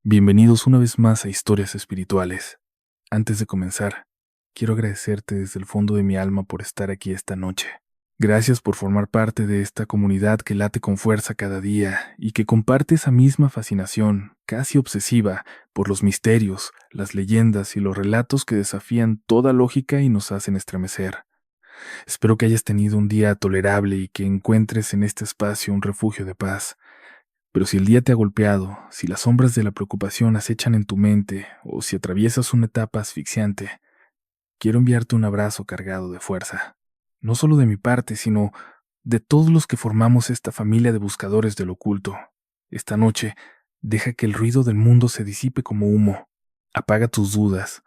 Bienvenidos una vez más a Historias Espirituales. Antes de comenzar, quiero agradecerte desde el fondo de mi alma por estar aquí esta noche. Gracias por formar parte de esta comunidad que late con fuerza cada día y que comparte esa misma fascinación, casi obsesiva, por los misterios, las leyendas y los relatos que desafían toda lógica y nos hacen estremecer. Espero que hayas tenido un día tolerable y que encuentres en este espacio un refugio de paz. Pero si el día te ha golpeado, si las sombras de la preocupación acechan en tu mente o si atraviesas una etapa asfixiante, quiero enviarte un abrazo cargado de fuerza. No solo de mi parte, sino de todos los que formamos esta familia de buscadores del oculto. Esta noche, deja que el ruido del mundo se disipe como humo. Apaga tus dudas.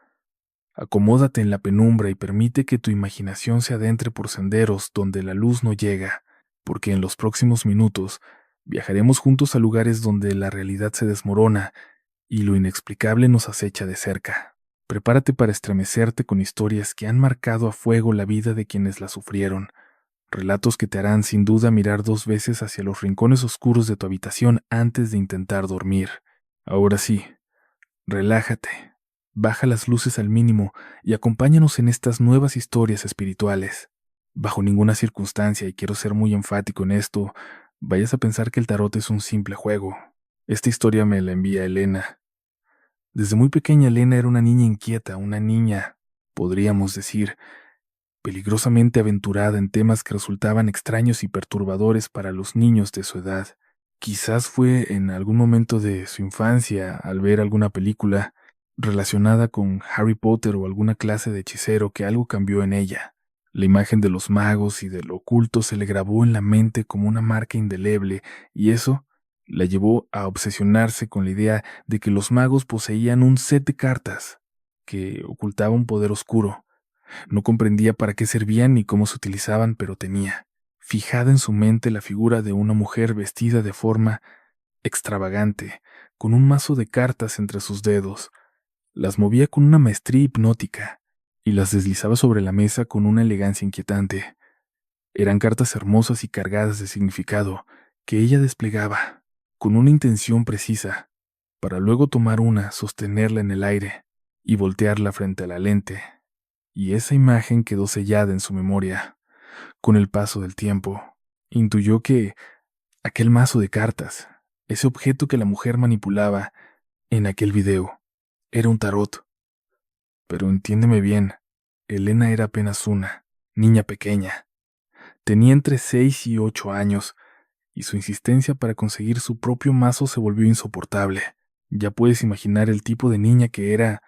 Acomódate en la penumbra y permite que tu imaginación se adentre por senderos donde la luz no llega, porque en los próximos minutos viajaremos juntos a lugares donde la realidad se desmorona y lo inexplicable nos acecha de cerca. Prepárate para estremecerte con historias que han marcado a fuego la vida de quienes la sufrieron, relatos que te harán sin duda mirar dos veces hacia los rincones oscuros de tu habitación antes de intentar dormir. Ahora sí, relájate, baja las luces al mínimo y acompáñanos en estas nuevas historias espirituales. Bajo ninguna circunstancia, y quiero ser muy enfático en esto, vayas a pensar que el tarot es un simple juego. Esta historia me la envía Elena. Desde muy pequeña, Elena era una niña inquieta, una niña, podríamos decir, peligrosamente aventurada en temas que resultaban extraños y perturbadores para los niños de su edad. Quizás fue en algún momento de su infancia, al ver alguna película relacionada con Harry Potter o alguna clase de hechicero, que algo cambió en ella. La imagen de los magos y de lo oculto se le grabó en la mente como una marca indeleble, y eso la llevó a obsesionarse con la idea de que los magos poseían un set de cartas que ocultaba un poder oscuro. No comprendía para qué servían ni cómo se utilizaban, pero tenía fijada en su mente la figura de una mujer vestida de forma extravagante, con un mazo de cartas entre sus dedos. Las movía con una maestría hipnótica y las deslizaba sobre la mesa con una elegancia inquietante. Eran cartas hermosas y cargadas de significado que ella desplegaba con una intención precisa, para luego tomar una, sostenerla en el aire y voltearla frente a la lente. Y esa imagen quedó sellada en su memoria. Con el paso del tiempo, intuyó que aquel mazo de cartas, ese objeto que la mujer manipulaba en aquel video, era un tarot. Pero entiéndeme bien, Elena era apenas una niña pequeña. Tenía entre 6 y 8 años, y su insistencia para conseguir su propio mazo se volvió insoportable. Ya puedes imaginar el tipo de niña que era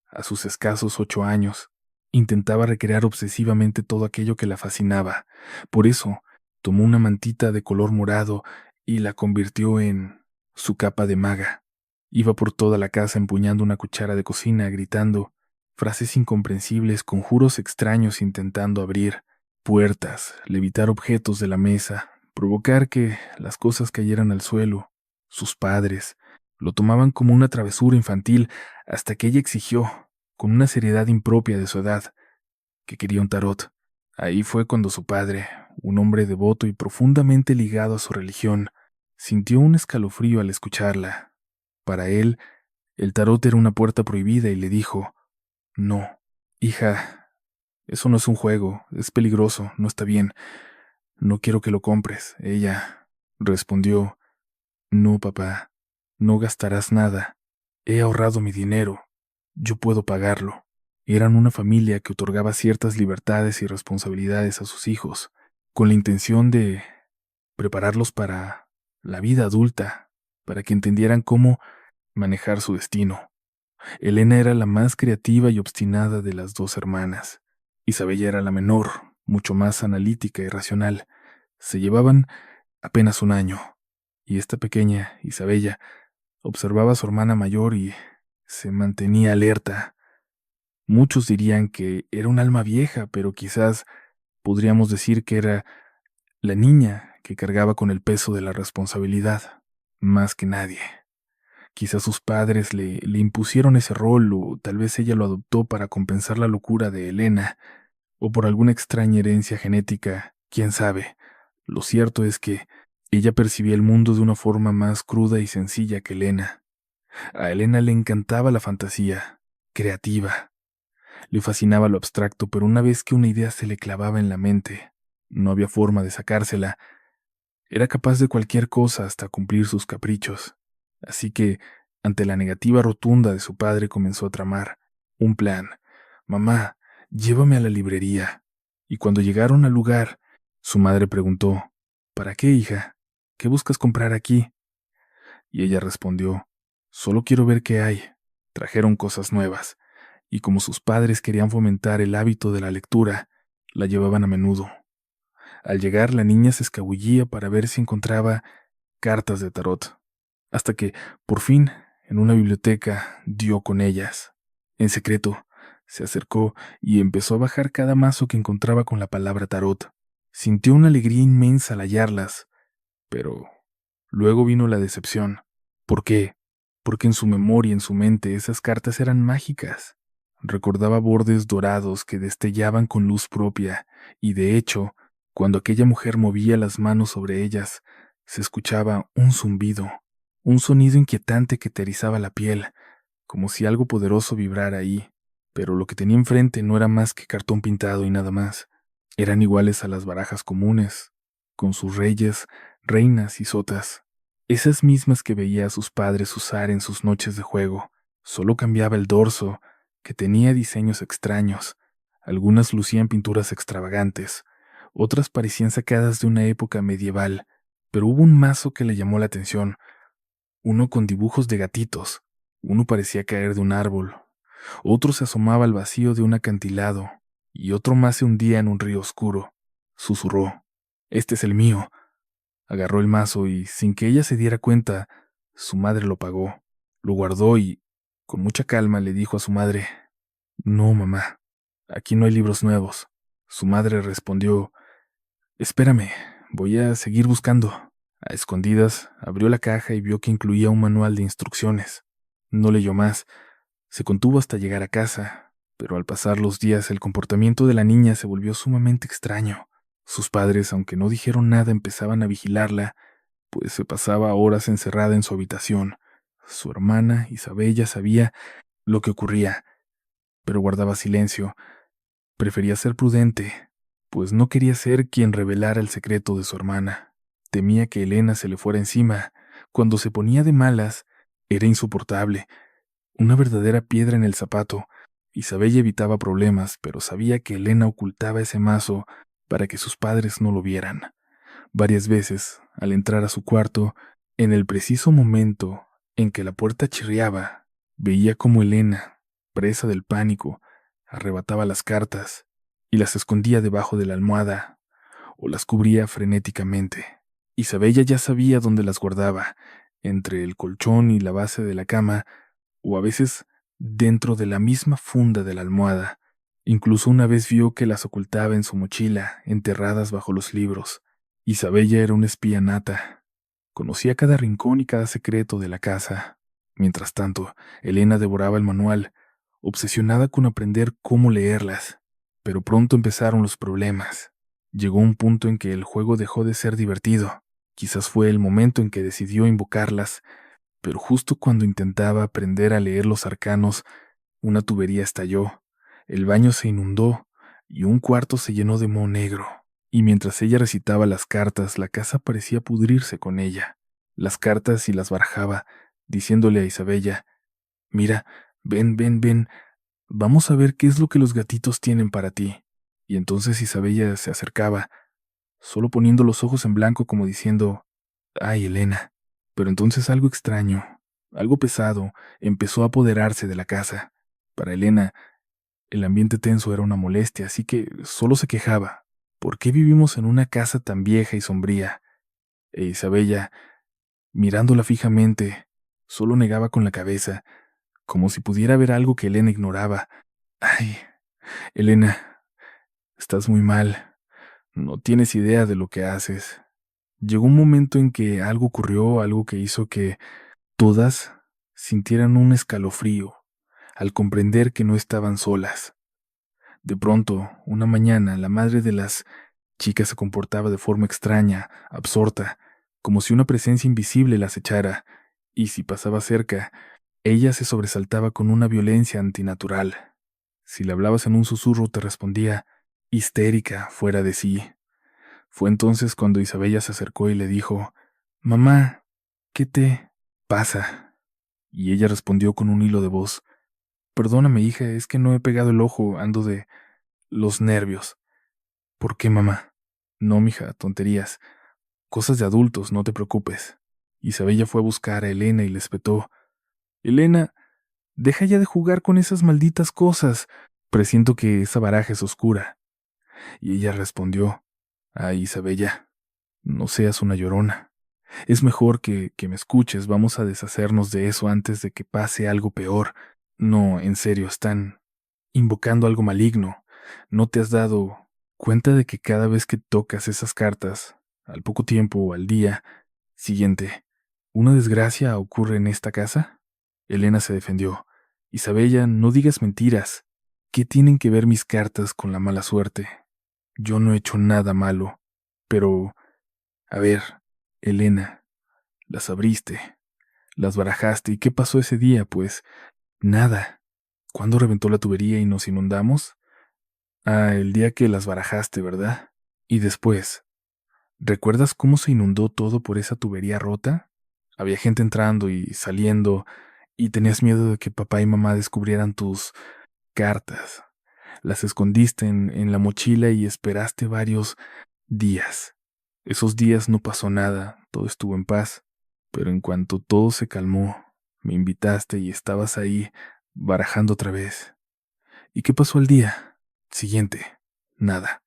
a sus escasos 8 años. Intentaba recrear obsesivamente todo aquello que la fascinaba. Por eso, tomó una mantita de color morado y la convirtió en su capa de maga. Iba por toda la casa empuñando una cuchara de cocina, gritando frases incomprensibles, conjuros extraños, intentando abrir puertas, levitar objetos de la mesa, provocar que las cosas cayeran al suelo. Sus padres lo tomaban como una travesura infantil, hasta que ella exigió, con una seriedad impropia de su edad, que quería un tarot. Ahí fue cuando su padre, un hombre devoto y profundamente ligado a su religión, sintió un escalofrío al escucharla. Para él, el tarot era una puerta prohibida y le dijo: «No, hija, eso no es un juego, es peligroso, no está bien. No quiero que lo compres». Ella respondió: «No, papá, no gastarás nada. He ahorrado mi dinero. Yo puedo pagarlo». Eran una familia que otorgaba ciertas libertades y responsabilidades a sus hijos, con la intención de prepararlos para la vida adulta, para que entendieran cómo manejar su destino. Elena era la más creativa y obstinada de las dos hermanas. Isabella era la menor, mucho más analítica y racional. Se llevaban apenas un año, y esta pequeña, Isabella, observaba a su hermana mayor y se mantenía alerta. Muchos dirían que era un alma vieja, pero quizás podríamos decir que era la niña que cargaba con el peso de la responsabilidad, más que nadie. Quizás sus padres le impusieron ese rol, o tal vez ella lo adoptó para compensar la locura de Elena, o por alguna extraña herencia genética, quién sabe. Lo cierto es que ella percibía el mundo de una forma más cruda y sencilla que Elena. A Elena le encantaba la fantasía, creativa. Le fascinaba lo abstracto, pero una vez que una idea se le clavaba en la mente, no había forma de sacársela. Era capaz de cualquier cosa hasta cumplir sus caprichos. Así que, ante la negativa rotunda de su padre, comenzó a tramar un plan. Mamá, llévame a la librería. Y cuando llegaron al lugar, su madre preguntó, ¿para qué, hija? ¿Qué buscas comprar aquí? Y ella respondió, solo quiero ver qué hay. Trajeron cosas nuevas, y como sus padres querían fomentar el hábito de la lectura, la llevaban a menudo. Al llegar, la niña se escabullía para ver si encontraba cartas de tarot, hasta que, por fin, en una biblioteca, dio con ellas. En secreto, se acercó y empezó a bajar cada mazo que encontraba con la palabra tarot. Sintió una alegría inmensa al hallarlas, pero luego vino la decepción. ¿Por qué? Porque en su memoria, en su mente, esas cartas eran mágicas. Recordaba bordes dorados que destellaban con luz propia, y de hecho, cuando aquella mujer movía las manos sobre ellas, se escuchaba un zumbido, un sonido inquietante que te erizaba la piel, como si algo poderoso vibrara ahí. Pero lo que tenía enfrente no era más que cartón pintado y nada más. Eran iguales a las barajas comunes, con sus reyes, reinas y sotas. Esas mismas que veía a sus padres usar en sus noches de juego. Solo cambiaba el dorso, que tenía diseños extraños. Algunas lucían pinturas extravagantes, otras parecían sacadas de una época medieval, pero hubo un mazo que le llamó la atención, uno con dibujos de gatitos. Uno parecía caer de un árbol, otro se asomaba al vacío de un acantilado, y otro más se hundía en un río oscuro. Susurró, «Este es el mío». Agarró el mazo y, sin que ella se diera cuenta, su madre lo pagó. Lo guardó y, con mucha calma, le dijo a su madre, «No, mamá, aquí no hay libros nuevos». Su madre respondió, «Espérame, voy a seguir buscando». A escondidas, abrió la caja y vio que incluía un manual de instrucciones. No leyó más, se contuvo hasta llegar a casa, pero al pasar los días el comportamiento de la niña se volvió sumamente extraño. Sus padres, aunque no dijeron nada, empezaban a vigilarla, pues se pasaba horas encerrada en su habitación. Su hermana, Isabella, sabía lo que ocurría, pero guardaba silencio. Prefería ser prudente, pues no quería ser quien revelara el secreto de su hermana. Temía que Elena se le fuera encima. Cuando se ponía de malas, era insoportable, una verdadera piedra en el zapato. Isabella evitaba problemas, pero sabía que Elena ocultaba ese mazo para que sus padres no lo vieran. Varias veces, al entrar a su cuarto, en el preciso momento en que la puerta chirriaba, veía cómo Elena, presa del pánico, arrebataba las cartas y las escondía debajo de la almohada o las cubría frenéticamente. Isabella ya sabía dónde las guardaba, entre el colchón y la base de la cama, o a veces dentro de la misma funda de la almohada. Incluso una vez vio que las ocultaba en su mochila, enterradas bajo los libros. Isabella era una espía nata. Conocía cada rincón y cada secreto de la casa. Mientras tanto, Elena devoraba el manual, obsesionada con aprender cómo leerlas. Pero pronto empezaron los problemas. Llegó un punto en que el juego dejó de ser divertido. Quizás fue el momento en que decidió invocarlas, pero justo cuando intentaba aprender a leer los arcanos, una tubería estalló, el baño se inundó y un cuarto se llenó de moho negro. Y mientras ella recitaba las cartas, la casa parecía pudrirse con ella. Las cartas y las barajaba, diciéndole a Isabella, «Mira, ven, ven, ven, vamos a ver qué es lo que los gatitos tienen para ti». Y entonces Isabella se acercaba, solo poniendo los ojos en blanco como diciendo, «Ay, Elena». Pero entonces algo extraño, algo pesado, empezó a apoderarse de la casa. Para Elena, el ambiente tenso era una molestia, así que solo se quejaba. ¿Por qué vivimos en una casa tan vieja y sombría? E Isabella, mirándola fijamente, solo negaba con la cabeza, como si pudiera ver algo que Elena ignoraba. «Ay, Elena, estás muy mal. No tienes idea de lo que haces». Llegó un momento en que algo ocurrió, algo que hizo que todas sintieran un escalofrío al comprender que no estaban solas. De pronto, una mañana, la madre de las chicas se comportaba de forma extraña, absorta, como si una presencia invisible las echara, y si pasaba cerca, Ella se sobresaltaba con una violencia antinatural. Si le hablabas en un susurro, te respondía, histérica, fuera de sí. Fue entonces cuando Isabella se acercó y le dijo, «Mamá, ¿qué te pasa?» Y ella respondió con un hilo de voz, «Perdóname, hija, es que no he pegado el ojo, ando de los nervios». «¿Por qué, mamá?» «No, mija, tonterías. Cosas de adultos, no te preocupes». Isabella fue a buscar a Elena y le espetó, «Elena, deja ya de jugar con esas malditas cosas. Presiento que esa baraja es oscura». Y ella respondió, «Ay, Isabella, no seas una llorona. Es mejor que me escuches, vamos a deshacernos de eso antes de que pase algo peor. No, en serio, están invocando algo maligno. ¿No te has dado cuenta de que cada vez que tocas esas cartas, al poco tiempo o al día siguiente, una desgracia ocurre en esta casa?» Elena se defendió. «Isabella, no digas mentiras. ¿Qué tienen que ver mis cartas con la mala suerte? Yo no he hecho nada malo. Pero, a ver, Elena, las abriste, las barajaste, ¿y qué pasó ese día? Pues nada. ¿Cuándo reventó la tubería y nos inundamos? Ah, el día que las barajaste, ¿verdad? Y después, ¿recuerdas cómo se inundó todo por esa tubería rota? Había gente entrando y saliendo, y tenías miedo de que papá y mamá descubrieran tus cartas. Las escondiste en la mochila y esperaste varios días. Esos días no pasó nada, todo estuvo en paz, pero en cuanto todo se calmó, me invitaste y estabas ahí barajando otra vez. ¿Y qué pasó al día siguiente? Nada.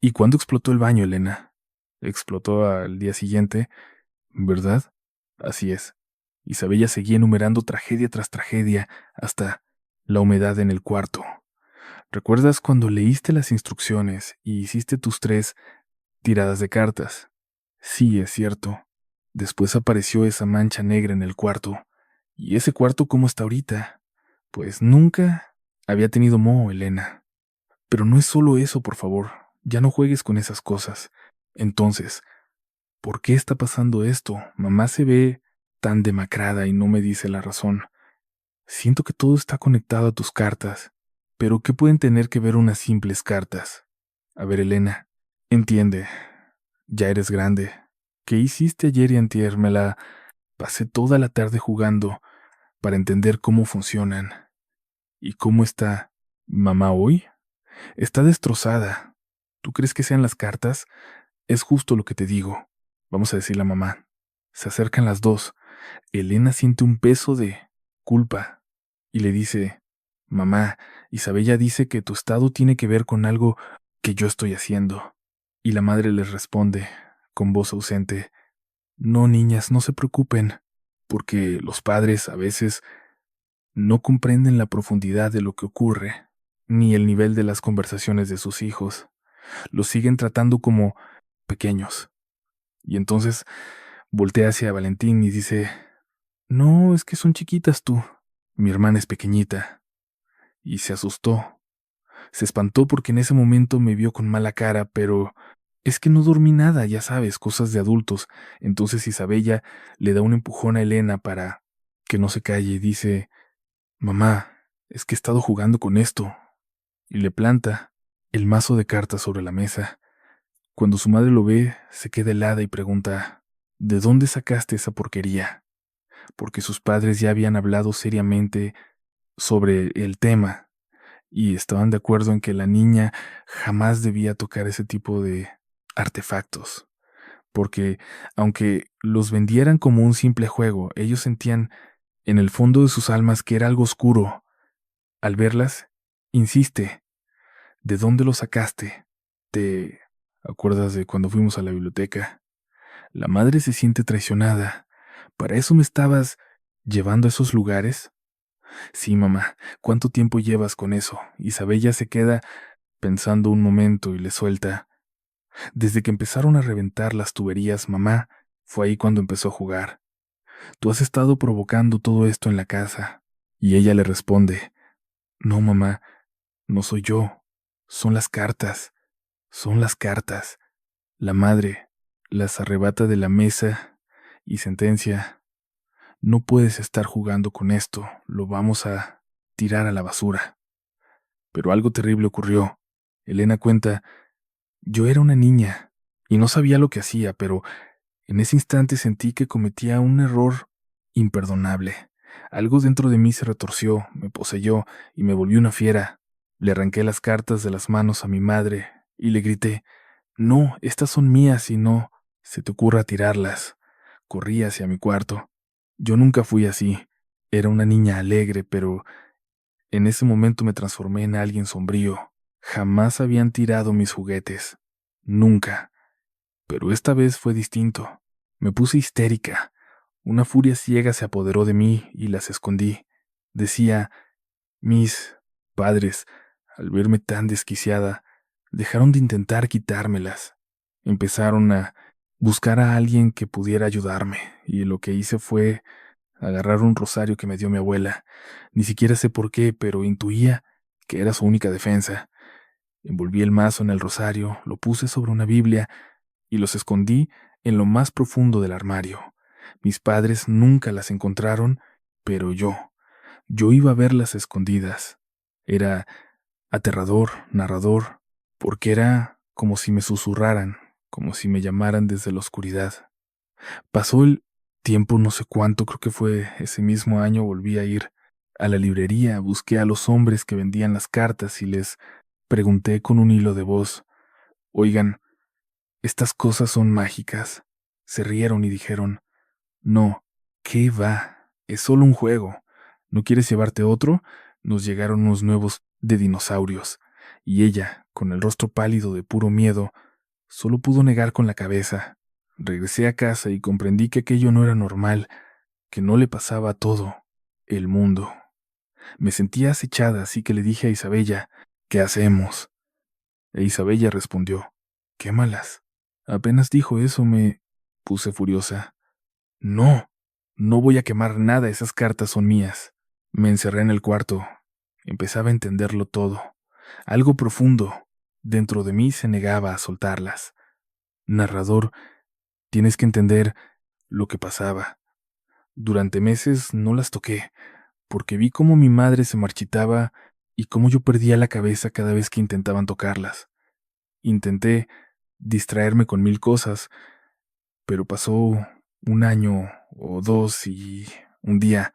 ¿Y cuándo explotó el baño, Elena? Explotó al día siguiente, ¿verdad? Así es. Isabella seguía enumerando tragedia tras tragedia hasta la humedad en el cuarto. ¿Recuerdas cuando leíste las instrucciones y hiciste tus 3 tiradas de cartas? Sí, es cierto. Después apareció esa mancha negra en el cuarto. ¿Y ese cuarto cómo está ahorita? Pues nunca había tenido moho, Elena. Pero no es solo eso, por favor. Ya no juegues con esas cosas. Entonces, ¿por qué está pasando esto? Mamá se ve tan demacrada y no me dice la razón. Siento que todo está conectado a tus cartas. Pero ¿qué pueden tener que ver unas simples cartas? A ver, Elena, entiende. Ya eres grande. ¿Qué hiciste ayer y antier? Me la pasé toda la tarde jugando para entender cómo funcionan. ¿Y cómo está mamá hoy? Está destrozada. ¿Tú crees que sean las cartas? Es justo lo que te digo. Vamos a decirle a mamá. Se acercan las dos. Elena siente un peso de culpa y le dice, «Mamá, Isabella dice que tu estado tiene que ver con algo que yo estoy haciendo». Y la madre les responde, con voz ausente, «No, niñas, no se preocupen, porque los padres a veces no comprenden la profundidad de lo que ocurre, ni el nivel de las conversaciones de sus hijos. Los siguen tratando como pequeños». Y entonces voltea hacia Valentín y dice, «No, es que son chiquitas tú. Mi hermana es pequeñita». Y se asustó. Se espantó porque en ese momento me vio con mala cara, pero es que no dormí nada, ya sabes, cosas de adultos. Entonces Isabella le da un empujón a Elena para que no se calle y dice, «Mamá, es que he estado jugando con esto». Y le planta el mazo de cartas sobre la mesa. Cuando su madre lo ve, se queda helada y pregunta, «¿De dónde sacaste esa porquería?». Porque sus padres ya habían hablado seriamente sobre el tema y estaban de acuerdo en que la niña jamás debía tocar ese tipo de artefactos, porque aunque los vendieran como un simple juego, ellos sentían en el fondo de sus almas que era algo oscuro. Al verlas, insiste, ¿de dónde lo sacaste? ¿Te acuerdas de cuando fuimos a la biblioteca? La madre se siente traicionada. ¿Para eso me estabas llevando a esos lugares? Sí, mamá, ¿cuánto tiempo llevas con eso? Isabella se queda pensando un momento y le suelta. Desde que empezaron a reventar las tuberías, mamá, fue ahí cuando empezó a jugar. Tú has estado provocando todo esto en la casa. Y ella le responde, no, mamá, no soy yo. Son las cartas. Son las cartas. La madre las arrebata de la mesa y sentencia, no puedes estar jugando con esto, lo vamos a tirar a la basura. Pero algo terrible ocurrió. Elena cuenta, yo era una niña y no sabía lo que hacía, pero en ese instante sentí que cometía un error imperdonable. Algo dentro de mí se retorció, me poseyó y me volví una fiera. Le arranqué las cartas de las manos a mi madre y le grité, no, estas son mías y no se te ocurra tirarlas. Corrí hacia mi cuarto. Yo nunca fui así. Era una niña alegre, pero en ese momento me transformé en alguien sombrío. Jamás habían tirado mis juguetes. Nunca. Pero esta vez fue distinto. Me puse histérica. Una furia ciega se apoderó de mí y las escondí. Decía, mis padres, al verme tan desquiciada, dejaron de intentar quitármelas. Empezaron a buscar a alguien que pudiera ayudarme, y lo que hice fue agarrar un rosario que me dio mi abuela. Ni siquiera sé por qué, pero intuía que era su única defensa. Envolví el mazo en el rosario, lo puse sobre una Biblia y los escondí en lo más profundo del armario. Mis padres nunca las encontraron, pero yo iba a verlas escondidas. Era aterrador, narrador, porque era como si me susurraran, como si me llamaran desde la oscuridad. Pasó el tiempo, no sé cuánto, creo que fue ese mismo año, volví a ir a la librería, busqué a los hombres que vendían las cartas y les pregunté con un hilo de voz, oigan, estas cosas son mágicas. Se rieron y dijeron, no, ¿qué va? Es solo un juego. ¿No quieres llevarte otro? Nos llegaron unos nuevos de dinosaurios, y ella, con el rostro pálido de puro miedo, solo pudo negar con la cabeza. Regresé a casa y comprendí que aquello no era normal, que no le pasaba a todo el mundo. Me sentía acechada, así que le dije a Isabella, ¿qué hacemos? E Isabella respondió, quémalas. Apenas dijo eso me puse furiosa. No, no voy a quemar nada, esas cartas son mías. Me encerré en el cuarto. Empezaba a entenderlo todo. Algo profundo dentro de mí se negaba a soltarlas. Narrador, tienes que entender lo que pasaba. Durante meses no las toqué, porque vi cómo mi madre se marchitaba y cómo yo perdía la cabeza cada vez que intentaban tocarlas. Intenté distraerme con mil cosas, pero pasó un año o dos y un día,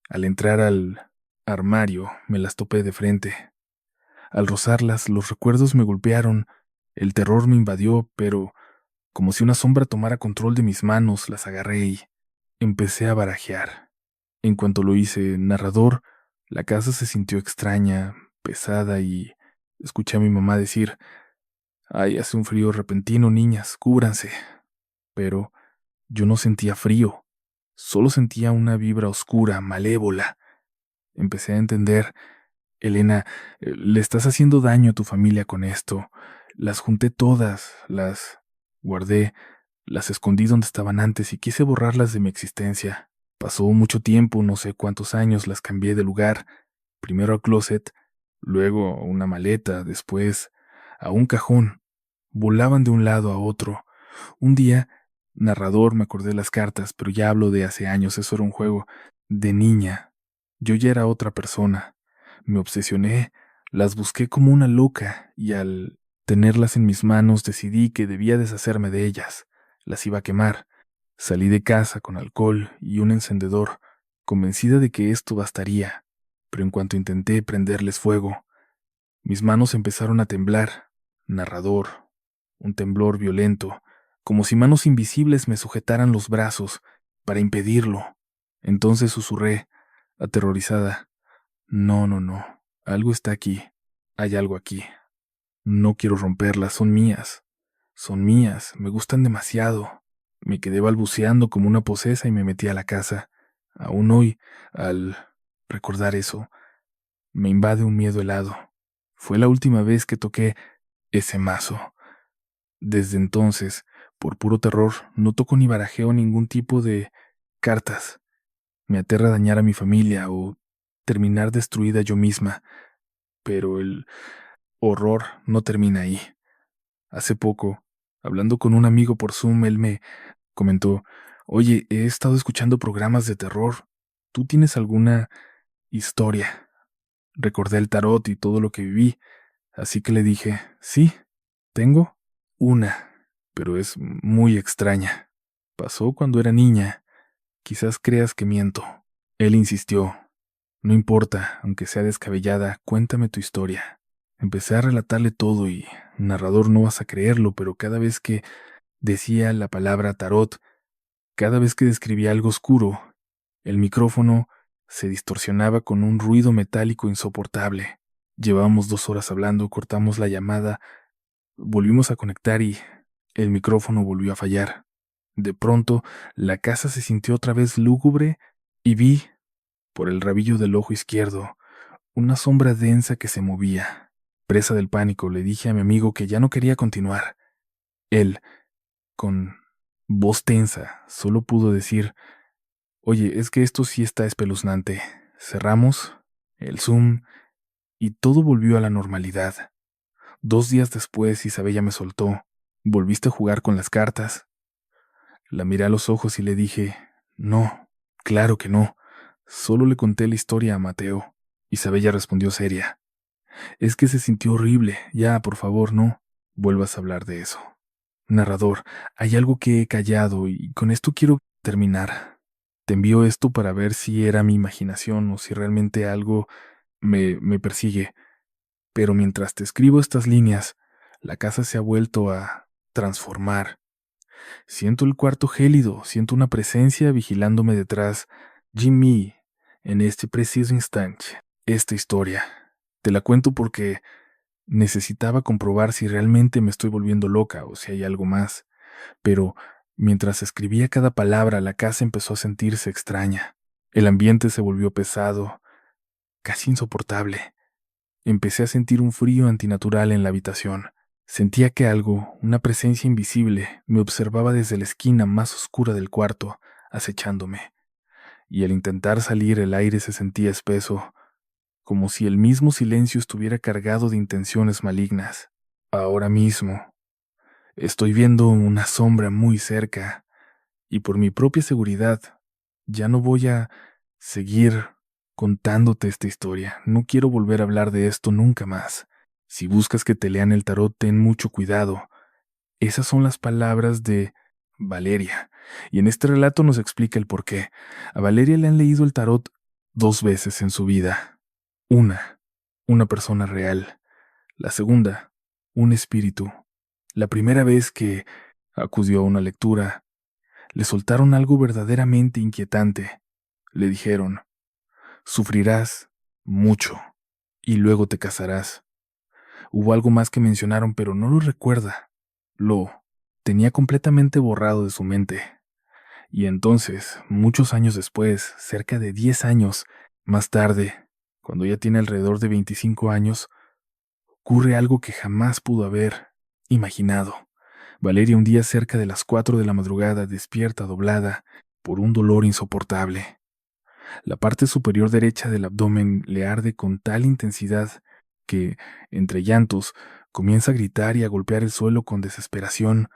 al entrar al armario, me las topé de frente. Al rozarlas, los recuerdos me golpearon, el terror me invadió, pero como si una sombra tomara control de mis manos, las agarré y empecé a barajear. En cuanto lo hice, narrador, la casa se sintió extraña, pesada y escuché a mi mamá decir, ay, hace un frío repentino, niñas, cúbranse. Pero yo no sentía frío, solo sentía una vibra oscura, malévola. Empecé a entender, Elena, le estás haciendo daño a tu familia con esto. Las junté todas, las guardé, las escondí donde estaban antes y quise borrarlas de mi existencia. Pasó mucho tiempo, no sé cuántos años, las cambié de lugar, primero al closet, luego a una maleta, después a un cajón. Volaban de un lado a otro. Un día, narrador, me acordé de las cartas, pero ya hablo de hace años, eso era un juego. De niña, yo ya era otra persona. Me obsesioné, las busqué como una loca y al tenerlas en mis manos decidí que debía deshacerme de ellas. Las iba a quemar. Salí de casa con alcohol y un encendedor, convencida de que esto bastaría, pero en cuanto intenté prenderles fuego, mis manos empezaron a temblar. Narrador, un temblor violento, como si manos invisibles me sujetaran los brazos para impedirlo. Entonces susurré, aterrorizada, no, no, no, algo está aquí, hay algo aquí. No quiero romperlas, son mías, me gustan demasiado. Me quedé balbuceando como una posesa y me metí a la casa. Aún hoy, al recordar eso, me invade un miedo helado. Fue la última vez que toqué ese mazo. Desde entonces, por puro terror, no toco ni barajeo ningún tipo de cartas. Me aterra dañar a mi familia o terminar destruida yo misma, pero el horror no termina ahí. Hace poco, hablando con un amigo por Zoom, él me comentó, Oye, he estado escuchando programas de terror. ¿Tú tienes alguna historia? Recordé el tarot y todo lo que viví, así que le dije, sí, tengo una, pero es muy extraña. Pasó cuando era niña. Quizás creas que miento. Él insistió. No importa, aunque sea descabellada, cuéntame tu historia. Empecé a relatarle todo y, narrador, no vas a creerlo, pero cada vez que decía la palabra tarot, cada vez que describía algo oscuro, el micrófono se distorsionaba con un ruido metálico insoportable. Llevábamos 2 horas hablando, cortamos la llamada, volvimos a conectar y el micrófono volvió a fallar. De pronto, la casa se sintió otra vez lúgubre y vi, por el rabillo del ojo izquierdo, una sombra densa que se movía. Presa del pánico, le dije a mi amigo que ya no quería continuar. Él, con voz tensa, solo pudo decir: oye, es que esto sí está espeluznante. Cerramos el Zoom y todo volvió a la normalidad. 2 días después, Isabella me soltó. ¿Volviste a jugar con las cartas? La miré a los ojos y le dije: no, claro que no. Solo le conté la historia a Mateo. Isabella respondió seria: es que se sintió horrible. Ya, por favor, no vuelvas a hablar de eso. Narrador, hay algo que he callado y con esto quiero terminar. Te envío esto para ver si era mi imaginación o si realmente algo me persigue. Pero mientras te escribo estas líneas, la casa se ha vuelto a transformar. Siento el cuarto gélido, siento una presencia vigilándome detrás. Jimmy, en este preciso instante, esta historia. Te la cuento porque necesitaba comprobar si realmente me estoy volviendo loca o si hay algo más. Pero mientras escribía cada palabra, la casa empezó a sentirse extraña. El ambiente se volvió pesado, casi insoportable. Empecé a sentir un frío antinatural en la habitación. Sentía que algo, una presencia invisible, me observaba desde la esquina más oscura del cuarto, acechándome. Y al intentar salir, el aire se sentía espeso, como si el mismo silencio estuviera cargado de intenciones malignas. Ahora mismo estoy viendo una sombra muy cerca, y por mi propia seguridad, ya no voy a seguir contándote esta historia. No quiero volver a hablar de esto nunca más. Si buscas que te lean el tarot, ten mucho cuidado. Esas son las palabras de Valeria, y en este relato nos explica el porqué. A Valeria le han leído el tarot 2 veces en su vida. Una persona real. La segunda, un espíritu. La primera vez que acudió a una lectura, le soltaron algo verdaderamente inquietante. Le dijeron: sufrirás mucho y luego te casarás. Hubo algo más que mencionaron, pero no lo recuerda. Lo tenía completamente borrado de su mente. Y entonces, muchos años después, cerca de 10 años más tarde, cuando ella tiene alrededor de 25 años, ocurre algo que jamás pudo haber imaginado. Valeria, un día cerca de las 4 de la madrugada, despierta doblada por un dolor insoportable. La parte superior derecha del abdomen le arde con tal intensidad que, entre llantos, comienza a gritar y a golpear el suelo con desesperación.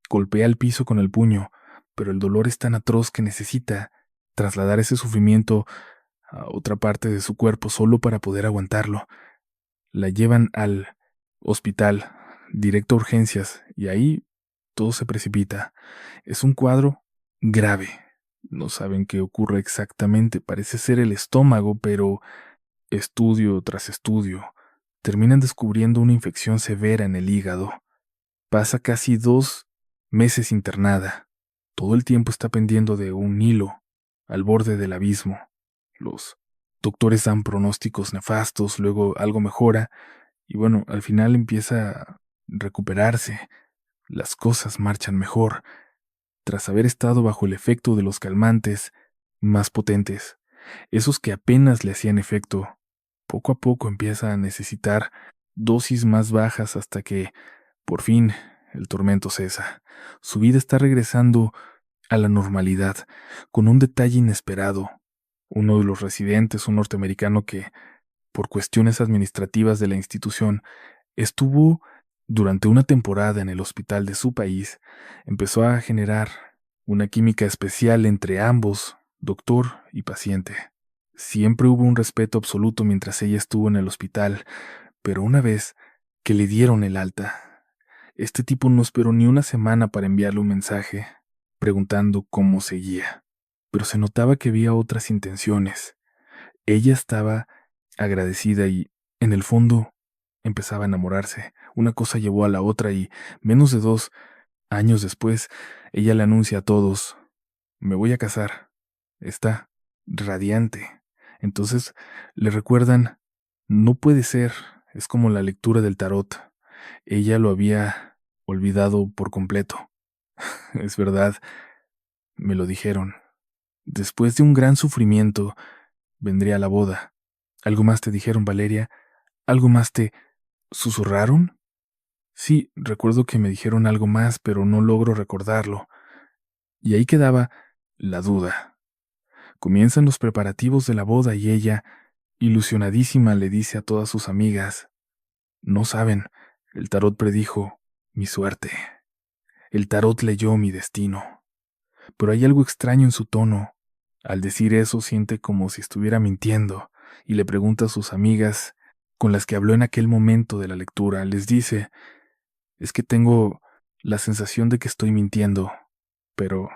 Golpea el piso con el puño, pero el dolor es tan atroz que necesita trasladar ese sufrimiento a otra parte de su cuerpo solo para poder aguantarlo. La llevan al hospital, directo a urgencias, y ahí todo se precipita. Es un cuadro grave. No saben qué ocurre exactamente. Parece ser el estómago, pero estudio tras estudio terminan descubriendo una infección severa en el hígado. Pasa casi 2 meses internada. Todo el tiempo está pendiendo de un hilo al borde del abismo. Los doctores dan pronósticos nefastos, luego algo mejora y bueno, al final empieza a recuperarse. Las cosas marchan mejor. Tras haber estado bajo el efecto de los calmantes más potentes, esos que apenas le hacían efecto, poco a poco empieza a necesitar dosis más bajas hasta que, por fin, el tormento cesa. Su vida está regresando a la normalidad, con un detalle inesperado. Uno de los residentes, un norteamericano que, por cuestiones administrativas de la institución, estuvo durante una temporada en el hospital de su país, empezó a generar una química especial entre ambos, doctor y paciente. Siempre hubo un respeto absoluto mientras ella estuvo en el hospital, pero una vez que le dieron el alta, este tipo no esperó ni una semana para enviarle un mensaje, preguntando cómo seguía. Pero se notaba que había otras intenciones. Ella estaba agradecida y, en el fondo, empezaba a enamorarse. Una cosa llevó a la otra y, menos de 2 años después, ella le anuncia a todos: me voy a casar. Está radiante. Entonces le recuerdan: no puede ser, es como la lectura del tarot. Ella lo había olvidado por completo. Es verdad, me lo dijeron. Después de un gran sufrimiento, vendría la boda. ¿Algo más te dijeron, Valeria? ¿Algo más te susurraron? Sí, recuerdo que me dijeron algo más, pero no logro recordarlo. Y ahí quedaba la duda. Comienzan los preparativos de la boda y ella, ilusionadísima, le dice a todas sus amigas: no saben, el tarot predijo mi suerte. El tarot leyó mi destino. Pero hay algo extraño en su tono. Al decir eso siente como si estuviera mintiendo y le pregunta a sus amigas con las que habló en aquel momento de la lectura. Les dice: es que tengo la sensación de que estoy mintiendo, pero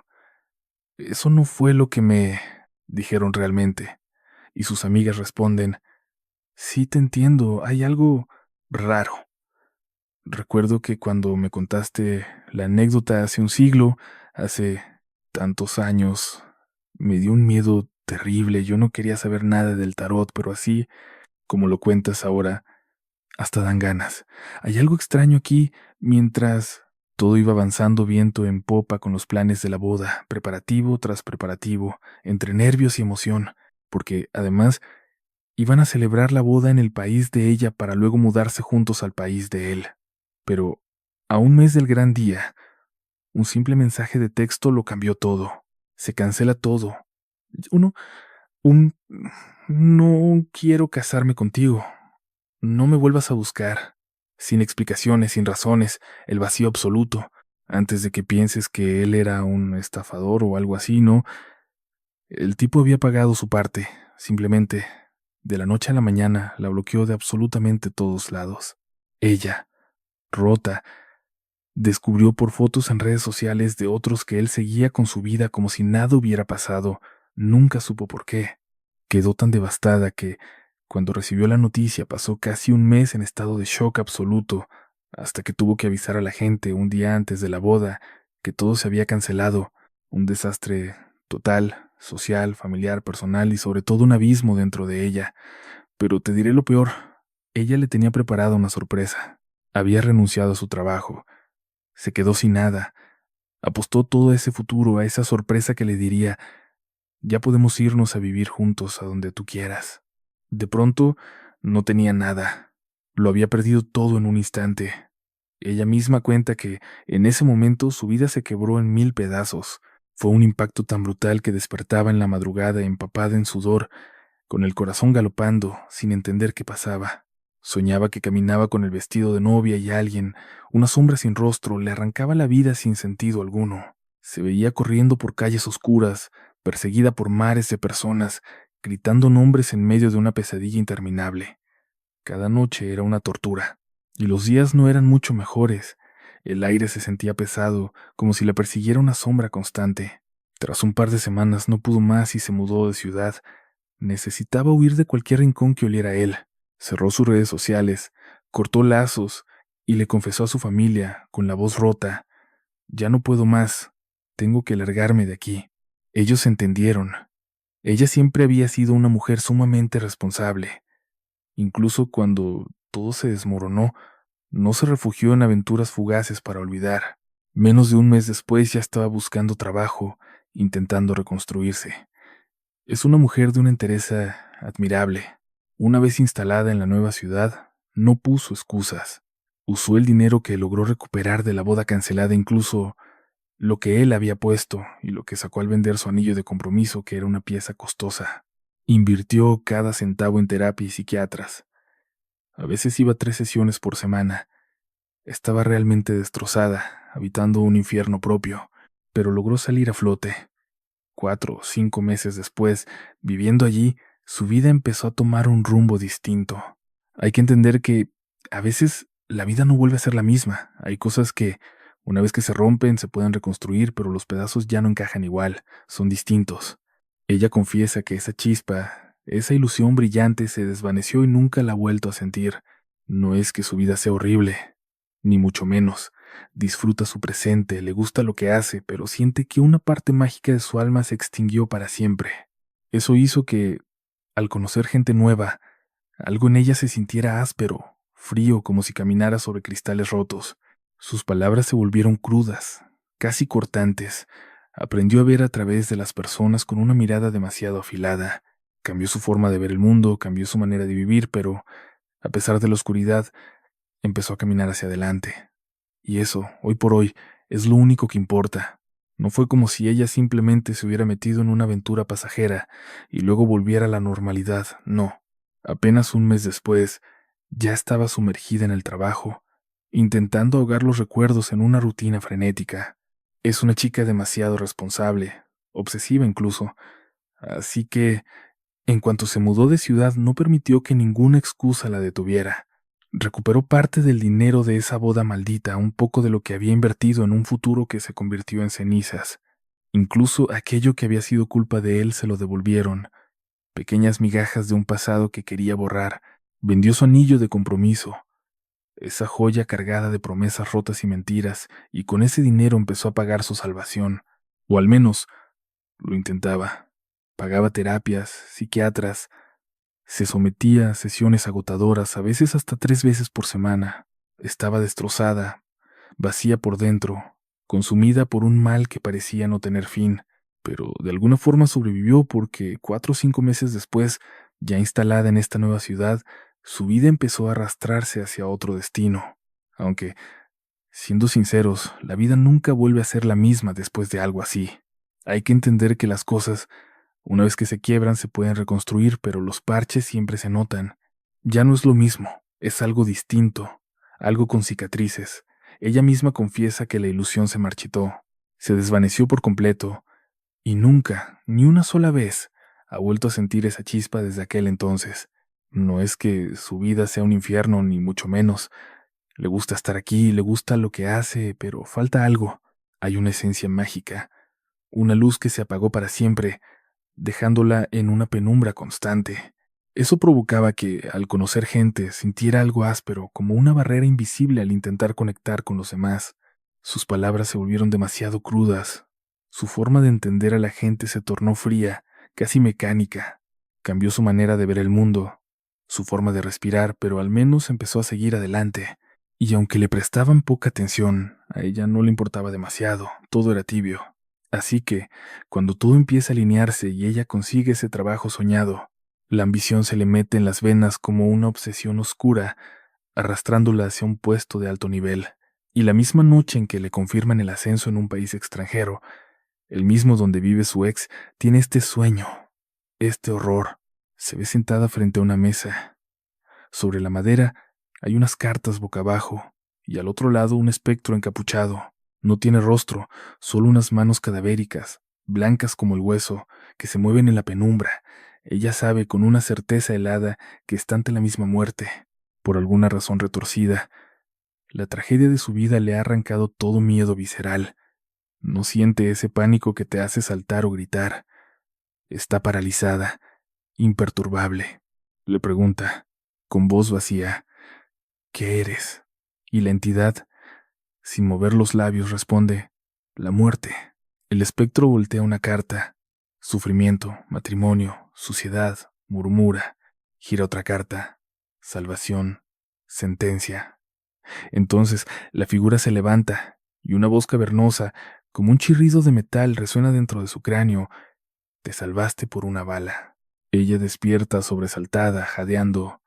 eso no fue lo que me dijeron realmente. Y sus amigas responden: sí te entiendo, hay algo raro. Recuerdo que cuando me contaste la anécdota hace un siglo, hace tantos años, me dio un miedo terrible. Yo no quería saber nada del tarot, pero así como lo cuentas ahora, hasta dan ganas. Hay algo extraño aquí. Mientras todo iba avanzando viento en popa con los planes de la boda, preparativo tras preparativo, entre nervios y emoción, porque además iban a celebrar la boda en el país de ella para luego mudarse juntos al país de él. Pero a un mes del gran día, un simple mensaje de texto lo cambió todo. Se cancela todo. Uno, un no quiero casarme contigo. No me vuelvas a buscar. Sin explicaciones, sin razones, el vacío absoluto. Antes de que pienses que él era un estafador o algo así, ¿no? El tipo había pagado su parte. Simplemente, de la noche a la mañana, la bloqueó de absolutamente todos lados. Ella, rota, descubrió por fotos en redes sociales de otros que él seguía con su vida como si nada hubiera pasado. Nunca supo por qué. Quedó tan devastada que, cuando recibió la noticia, pasó casi un mes en estado de shock absoluto, hasta que tuvo que avisar a la gente un día antes de la boda que todo se había cancelado. Un desastre total, social, familiar, personal y sobre todo un abismo dentro de ella. Pero te diré lo peor: ella le tenía preparada una sorpresa. Había renunciado a su trabajo. Se quedó sin nada. Apostó todo ese futuro a esa sorpresa que le diría: ya podemos irnos a vivir juntos a donde tú quieras. De pronto, no tenía nada. Lo había perdido todo en un instante. Ella misma cuenta que, en ese momento, su vida se quebró en 1000 pedazos. Fue un impacto tan brutal que despertaba en la madrugada empapada en sudor, con el corazón galopando, sin entender qué pasaba. Soñaba que caminaba con el vestido de novia y alguien, una sombra sin rostro, le arrancaba la vida sin sentido alguno. Se veía corriendo por calles oscuras, perseguida por mares de personas, gritando nombres en medio de una pesadilla interminable. Cada noche era una tortura, y los días no eran mucho mejores. El aire se sentía pesado, como si la persiguiera una sombra constante. Tras un par de semanas no pudo más y se mudó de ciudad. Necesitaba huir de cualquier rincón que oliera a él. Cerró sus redes sociales, cortó lazos y le confesó a su familia, con la voz rota: ya no puedo más, tengo que largarme de aquí. Ellos entendieron. Ella siempre había sido una mujer sumamente responsable. Incluso cuando todo se desmoronó, no se refugió en aventuras fugaces para olvidar. Menos de un mes después ya estaba buscando trabajo, intentando reconstruirse. Es una mujer de una entereza admirable. Una vez instalada en la nueva ciudad, no puso excusas. Usó el dinero que logró recuperar de la boda cancelada, incluso lo que él había puesto y lo que sacó al vender su anillo de compromiso, que era una pieza costosa. Invirtió cada centavo en terapia y psiquiatras. A veces iba 3 sesiones por semana. Estaba realmente destrozada, habitando un infierno propio. pero logró salir a flote. 4 o 5 meses después, viviendo allí, su vida empezó a tomar un rumbo distinto. Hay que entender que a veces la vida no vuelve a ser la misma. Hay cosas que, una vez que se rompen, se pueden reconstruir, pero los pedazos ya no encajan igual, son distintos. Ella confiesa que esa chispa, esa ilusión brillante se desvaneció y nunca la ha vuelto a sentir. No es que su vida sea horrible, ni mucho menos. Disfruta su presente, le gusta lo que hace, pero siente que una parte mágica de su alma se extinguió para siempre. Eso hizo que, al conocer gente nueva, algo en ella se sintiera áspero, frío, como si caminara sobre cristales rotos. Sus palabras se volvieron crudas, casi cortantes. Aprendió a ver a través de las personas con una mirada demasiado afilada. Cambió su forma de ver el mundo, cambió su manera de vivir, pero, a pesar de la oscuridad, empezó a caminar hacia adelante. Y eso, hoy por hoy, es lo único que importa. No fue como si ella simplemente se hubiera metido en una aventura pasajera y luego volviera a la normalidad, no. Apenas un mes después, ya estaba sumergida en el trabajo, intentando ahogar los recuerdos en una rutina frenética. Es una chica demasiado responsable, obsesiva incluso, así que, en cuanto se mudó de ciudad, no permitió que ninguna excusa la detuviera. Recuperó parte del dinero de esa boda maldita, un poco de lo que había invertido en un futuro que se convirtió en cenizas. Incluso aquello que había sido culpa de él se lo devolvieron. Pequeñas migajas de un pasado que quería borrar. Vendió su anillo de compromiso, esa joya cargada de promesas rotas y mentiras, y con ese dinero empezó a pagar su salvación. O al menos, lo intentaba. Pagaba terapias, psiquiatras, se sometía a sesiones agotadoras, a veces hasta 3 veces por semana. Estaba destrozada, vacía por dentro, consumida por un mal que parecía no tener fin, pero de alguna forma sobrevivió porque 4 o 5 meses después, ya instalada en esta nueva ciudad, su vida empezó a arrastrarse hacia otro destino. Aunque, siendo sinceros, la vida nunca vuelve a ser la misma después de algo así. Hay que entender que las cosas, una vez que se quiebran, se pueden reconstruir, pero los parches siempre se notan. Ya no es lo mismo, es algo distinto, algo con cicatrices. Ella misma confiesa que la ilusión se marchitó, se desvaneció por completo, y nunca, ni una sola vez, ha vuelto a sentir esa chispa desde aquel entonces. No es que su vida sea un infierno, ni mucho menos. Le gusta estar aquí, le gusta lo que hace, pero falta algo. Hay una esencia mágica, una luz que se apagó para siempre, dejándola en una penumbra constante. Eso provocaba que, al conocer gente, sintiera algo áspero, como una barrera invisible al intentar conectar con los demás. Sus palabras se volvieron demasiado crudas. Su forma de entender a la gente se tornó fría, casi mecánica. Cambió su manera de ver el mundo, su forma de respirar, pero al menos empezó a seguir adelante. Y aunque le prestaban poca atención, a ella no le importaba demasiado, todo era tibio. Así que, cuando todo empieza a alinearse y ella consigue ese trabajo soñado, la ambición se le mete en las venas como una obsesión oscura, arrastrándola hacia un puesto de alto nivel. Y la misma noche en que le confirman el ascenso en un país extranjero, el mismo donde vive su ex, tiene este sueño, este horror. Se ve sentada frente a una mesa. Sobre la madera hay unas cartas boca abajo, y al otro lado un espectro encapuchado. No tiene rostro, solo unas manos cadavéricas, blancas como el hueso, que se mueven en la penumbra. Ella sabe con una certeza helada que está ante la misma muerte. Por alguna razón retorcida, la tragedia de su vida le ha arrancado todo miedo visceral. No siente ese pánico que te hace saltar o gritar. Está paralizada, imperturbable. Le pregunta, con voz vacía, ¿qué eres? Y la entidad, sin mover los labios, responde, la muerte. El espectro voltea una carta. Sufrimiento, matrimonio, suciedad, murmura. Gira otra carta. Salvación, sentencia. Entonces la figura se levanta, y una voz cavernosa, como un chirrido de metal, resuena dentro de su cráneo. Te salvaste por una bala. Ella despierta sobresaltada, jadeando.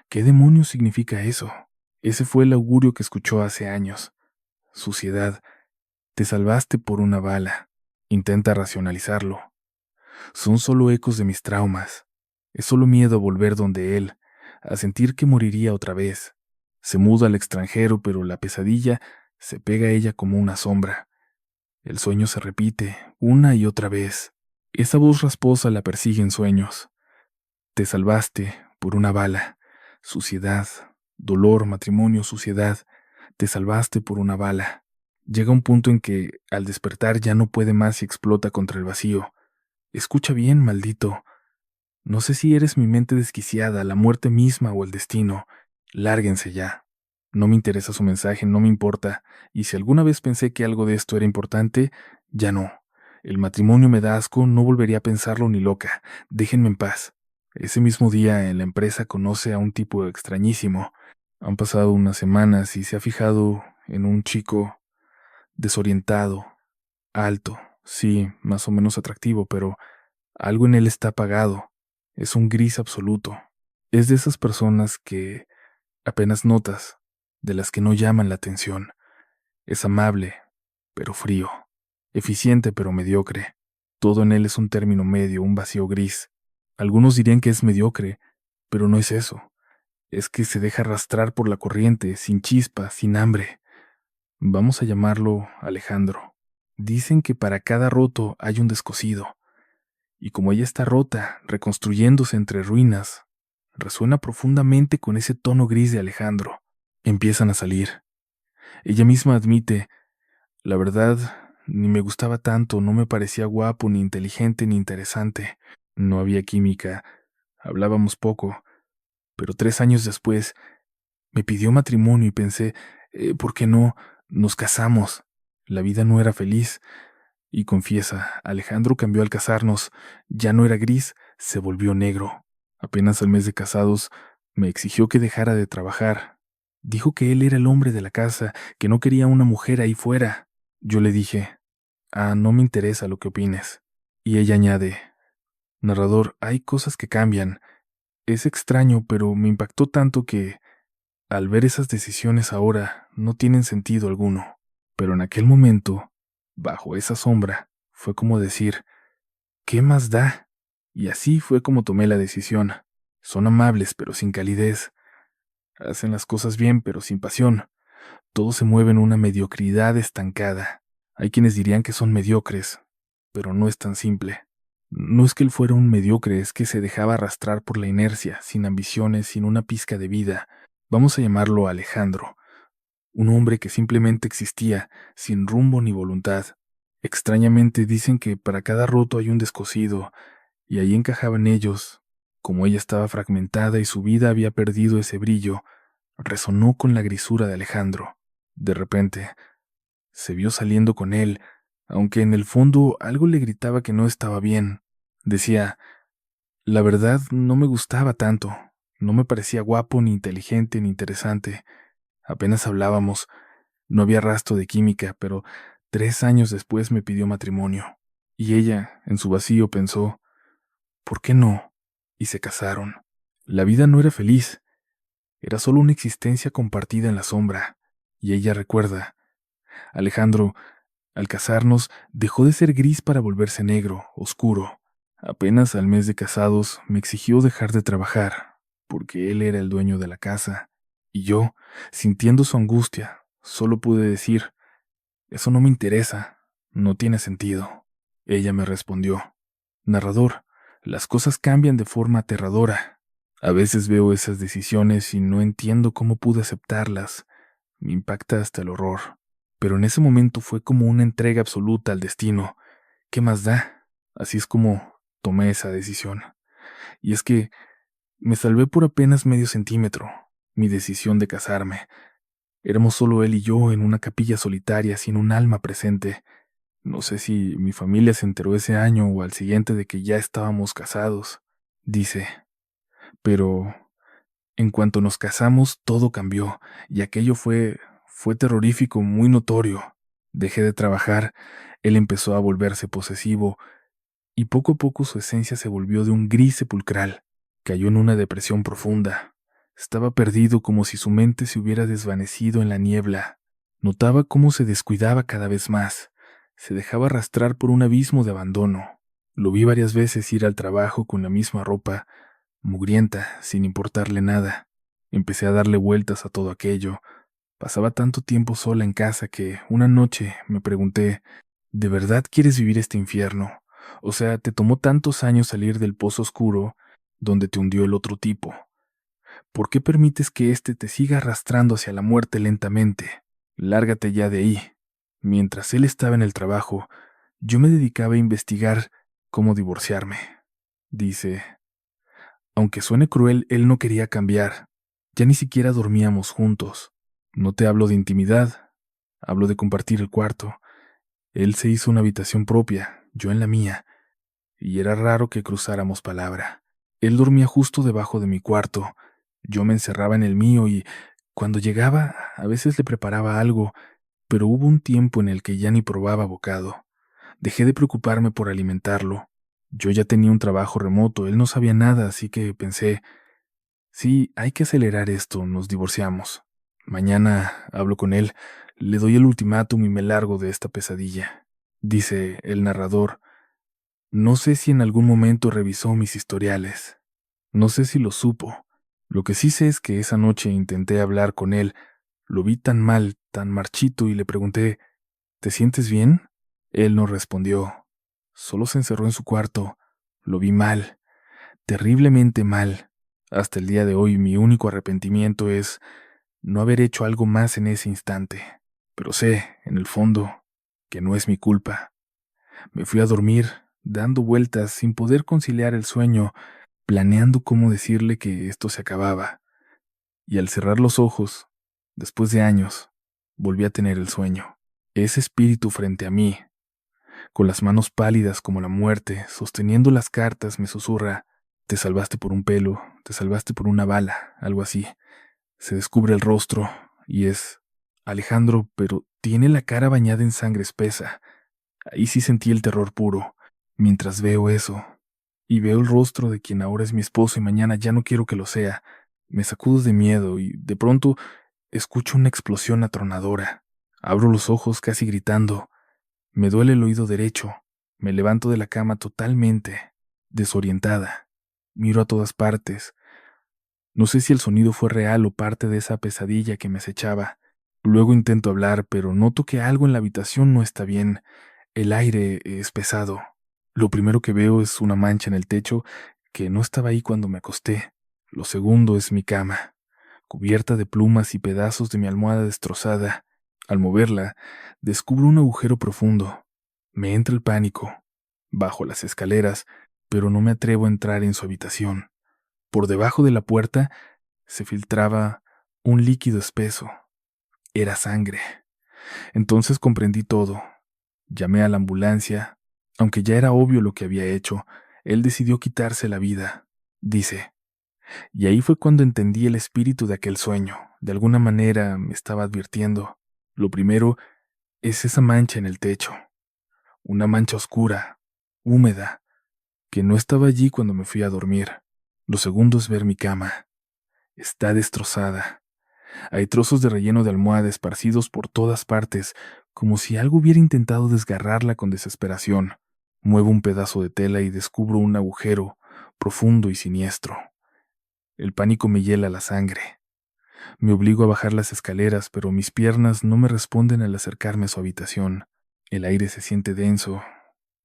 ¿Qué demonios significa eso? Ese fue el augurio que escuchó hace años. Suciedad. Te salvaste por una bala. Intenta racionalizarlo. Son solo ecos de mis traumas. Es solo miedo a volver donde él, a sentir que moriría otra vez. Se muda al extranjero, pero la pesadilla se pega a ella como una sombra. El sueño se repite una y otra vez. Esa voz rasposa la persigue en sueños. Te salvaste por una bala. Suciedad, dolor, matrimonio, suciedad. Te salvaste por una bala. Llega un punto en que, al despertar, ya no puede más y explota contra el vacío. Escucha bien, maldito. No sé si eres mi mente desquiciada, la muerte misma o el destino. Lárguense ya. No me interesa su mensaje, no me importa. Y si alguna vez pensé que algo de esto era importante, ya no. El matrimonio me da asco, no volvería a pensarlo ni loca. Déjenme en paz. Ese mismo día en la empresa conoce a un tipo extrañísimo. Han pasado unas semanas y se ha fijado en un chico desorientado, alto, sí, más o menos atractivo, pero algo en él está apagado. Es un gris absoluto. Es de esas personas que apenas notas, de las que no llaman la atención. Es amable, pero frío. Eficiente, pero mediocre. Todo en él es un término medio, un vacío gris. Algunos dirían que es mediocre, pero no es eso. Es que se deja arrastrar por la corriente, sin chispa, sin hambre. Vamos a llamarlo Alejandro. Dicen que para cada roto hay un descosido. Y como ella está rota, reconstruyéndose entre ruinas, resuena profundamente con ese tono gris de Alejandro. Empiezan a salir. Ella misma admite, la verdad, ni me gustaba tanto, no me parecía guapo, ni inteligente, ni interesante. No había química, hablábamos poco, pero 3 años después me pidió matrimonio y pensé, ¿por qué no? Nos casamos. La vida no era feliz. Y confiesa, Alejandro cambió al casarnos, ya no era gris, se volvió negro. Apenas al mes de casados, me exigió que dejara de trabajar. Dijo que él era el hombre de la casa, que no quería una mujer ahí fuera. Yo le dije, no me interesa lo que opines. Y ella añade, narrador, hay cosas que cambian. Es extraño, pero me impactó tanto que, al ver esas decisiones ahora, no tienen sentido alguno. Pero en aquel momento, bajo esa sombra, fue como decir, ¿qué más da? Y así fue como tomé la decisión. Son amables, pero sin calidez. Hacen las cosas bien, pero sin pasión. Todo se mueve en una mediocridad estancada. Hay quienes dirían que son mediocres, pero no es tan simple. No es que él fuera un mediocre, es que se dejaba arrastrar por la inercia, sin ambiciones, sin una pizca de vida. Vamos a llamarlo Alejandro. Un hombre que simplemente existía, sin rumbo ni voluntad. Extrañamente dicen que para cada roto hay un descosido, y ahí encajaban ellos. Como ella estaba fragmentada y su vida había perdido ese brillo, resonó con la grisura de Alejandro. De repente, se vio saliendo con él, aunque en el fondo algo le gritaba que no estaba bien. Decía, la verdad no me gustaba tanto, no me parecía guapo, ni inteligente, ni interesante. Apenas hablábamos, no había rastro de química, pero 3 años después me pidió matrimonio. Y ella, en su vacío, pensó, ¿por qué no? Y se casaron. La vida no era feliz, era solo una existencia compartida en la sombra. Y ella recuerda, Alejandro, al casarnos, dejó de ser gris para volverse negro, oscuro. Apenas al mes de casados me exigió dejar de trabajar, porque él era el dueño de la casa. Y yo, sintiendo su angustia, solo pude decir, eso no me interesa, no tiene sentido. Ella me respondió, narrador, las cosas cambian de forma aterradora. A veces veo esas decisiones y no entiendo cómo pude aceptarlas. Me impacta hasta el horror. Pero en ese momento fue como una entrega absoluta al destino. ¿Qué más da? Así es como tomé esa decisión. Y es que me salvé por apenas medio centímetro. Mi decisión de casarme. Éramos solo él y yo en una capilla solitaria sin un alma presente. No sé si mi familia se enteró ese año o al siguiente de que ya estábamos casados. Dice, pero en cuanto nos casamos todo cambió y aquello fue terrorífico, muy notorio. Dejé de trabajar, él empezó a volverse posesivo y poco a poco su esencia se volvió de un gris sepulcral. Cayó en una depresión profunda. Estaba perdido como si su mente se hubiera desvanecido en la niebla. Notaba cómo se descuidaba cada vez más. Se dejaba arrastrar por un abismo de abandono. Lo vi varias veces ir al trabajo con la misma ropa, mugrienta, sin importarle nada. Empecé a darle vueltas a todo aquello. Pasaba tanto tiempo sola en casa que una noche me pregunté, ¿De verdad quieres vivir este infierno? O sea, te tomó tantos años salir del pozo oscuro donde te hundió el otro tipo. ¿Por qué permites que éste te siga arrastrando hacia la muerte lentamente? Lárgate ya de ahí. Mientras él estaba en el trabajo, yo me dedicaba a investigar cómo divorciarme. Dice, aunque suene cruel, él no quería cambiar. Ya ni siquiera dormíamos juntos. No te hablo de intimidad, hablo de compartir el cuarto. Él se hizo una habitación propia, yo en la mía, y era raro que cruzáramos palabra. Él dormía justo debajo de mi cuarto, yo me encerraba en el mío y, cuando llegaba, a veces le preparaba algo, pero hubo un tiempo en el que ya ni probaba bocado. Dejé de preocuparme por alimentarlo. Yo ya tenía un trabajo remoto, él no sabía nada, así que pensé, sí, hay que acelerar esto, nos divorciamos. Mañana hablo con él, le doy el ultimátum y me largo de esta pesadilla. Dice el narrador, no sé si en algún momento revisó mis historiales. No sé si lo supo. Lo que sí sé es que esa noche intenté hablar con él. Lo vi tan mal, tan marchito, y le pregunté, ¿te sientes bien? Él no respondió. Solo se encerró en su cuarto. Lo vi mal, terriblemente mal. Hasta el día de hoy mi único arrepentimiento es no haber hecho algo más en ese instante. Pero sé, en el fondo, que no es mi culpa. Me fui a dormir, dando vueltas sin poder conciliar el sueño, planeando cómo decirle que esto se acababa. Y al cerrar los ojos, después de años, volví a tener el sueño. Ese espíritu frente a mí, con las manos pálidas como la muerte, sosteniendo las cartas, me susurra, te salvaste por un pelo, te salvaste por una bala, algo así. Se descubre el rostro, y es Alejandro, pero tiene la cara bañada en sangre espesa. Ahí sí sentí el terror puro. Mientras veo eso, y veo el rostro de quien ahora es mi esposo y mañana ya no quiero que lo sea, me sacudo de miedo y de pronto escucho una explosión atronadora. Abro los ojos casi gritando. Me duele el oído derecho. Me levanto de la cama totalmente desorientada. Miro a todas partes. No sé si el sonido fue real o parte de esa pesadilla que me acechaba. Luego intento hablar, pero noto que algo en la habitación no está bien. El aire es pesado. Lo primero que veo es una mancha en el techo que no estaba ahí cuando me acosté. Lo segundo es mi cama, cubierta de plumas y pedazos de mi almohada destrozada. Al moverla, descubro un agujero profundo. Me entra el pánico. Bajo las escaleras, pero no me atrevo a entrar en su habitación. Por debajo de la puerta se filtraba un líquido espeso. Era sangre. Entonces comprendí todo. Llamé a la ambulancia. Aunque ya era obvio lo que había hecho, él decidió quitarse la vida, dice. Y ahí fue cuando entendí el espíritu de aquel sueño. De alguna manera me estaba advirtiendo. Lo primero es esa mancha en el techo. Una mancha oscura, húmeda, que no estaba allí cuando me fui a dormir. Lo segundo es ver mi cama. Está destrozada. Hay trozos de relleno de almohada esparcidos por todas partes, como si algo hubiera intentado desgarrarla con desesperación. Muevo un pedazo de tela y descubro un agujero, profundo y siniestro. El pánico me hiela la sangre. Me obligo a bajar las escaleras, pero mis piernas no me responden al acercarme a su habitación. El aire se siente denso,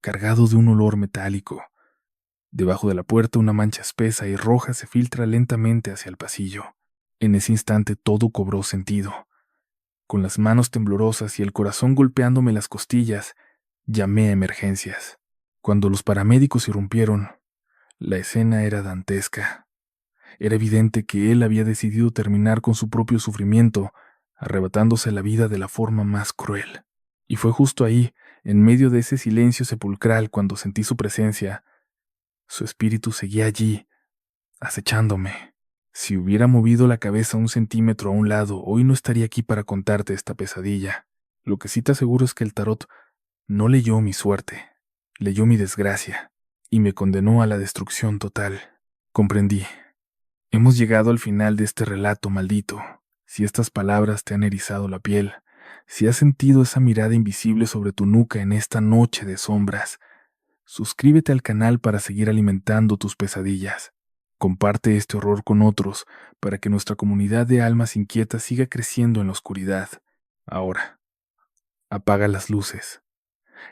cargado de un olor metálico. Debajo de la puerta una mancha espesa y roja se filtra lentamente hacia el pasillo. En ese instante todo cobró sentido. Con las manos temblorosas y el corazón golpeándome las costillas, llamé a emergencias. Cuando los paramédicos irrumpieron, la escena era dantesca. Era evidente que él había decidido terminar con su propio sufrimiento, arrebatándose la vida de la forma más cruel. Y fue justo ahí, en medio de ese silencio sepulcral, cuando sentí su presencia. Su espíritu seguía allí, acechándome. Si hubiera movido la cabeza un centímetro a un lado, hoy no estaría aquí para contarte esta pesadilla. Lo que sí te aseguro es que el tarot no leyó mi suerte, leyó mi desgracia, y me condenó a la destrucción total. Comprendí. Hemos llegado al final de este relato maldito. Si estas palabras te han erizado la piel, si has sentido esa mirada invisible sobre tu nuca en esta noche de sombras, suscríbete al canal para seguir alimentando tus pesadillas. Comparte este horror con otros para que nuestra comunidad de almas inquietas siga creciendo en la oscuridad. Ahora, apaga las luces.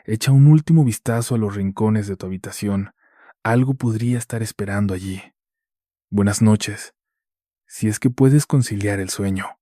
Echa un último vistazo a los rincones de tu habitación. Algo podría estar esperando allí. Buenas noches, si es que puedes conciliar el sueño.